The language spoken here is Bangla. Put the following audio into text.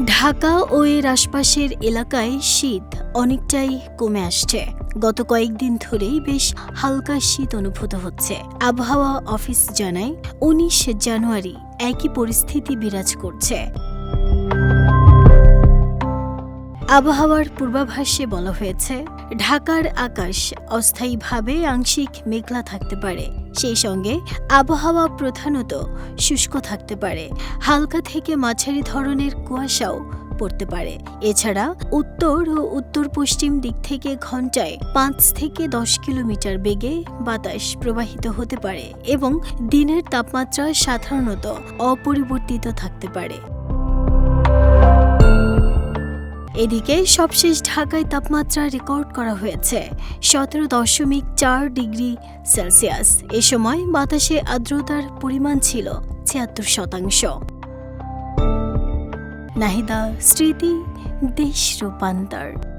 ঢাকা ও এর আশপাশের এলাকায় শীত অনেকটাই কমে আসছে। গত কয়েকদিন ধরেই বেশ হালকা শীত অনুভূত হচ্ছে। আবহাওয়া অফিস জানায় ১৯ জানুয়ারি একই পরিস্থিতি বিরাজ করছে। আবহাওয়ার পূর্বাভাসে বলা হয়েছে, ঢাকার আকাশ অস্থায়ীভাবে আংশিক মেঘলা থাকতে পারে। সেই সঙ্গে আবহাওয়া প্রধানত শুষ্ক থাকতে পারে। হালকা থেকে মাঝারি ধরনের কুয়াশাও পড়তে পারে। এছাড়া উত্তর ও উত্তর পশ্চিম দিক থেকে ঘন্টায় ৫ থেকে ১০ কিলোমিটার বেগে বাতাস প্রবাহিত হতে পারে এবং দিনের তাপমাত্রা সাধারণত অপরিবর্তিত থাকতে পারে। এদিকে সবশেষ ঢাকায় তাপমাত্রা রেকর্ড করা হয়েছে ১৭.৪ ডিগ্রি সেলসিয়াস। এ সময় বাতাসে আর্দ্রতার পরিমাণ ছিল ৭৬%। নাহিদা স্মৃতি, দেশ রূপান্তর।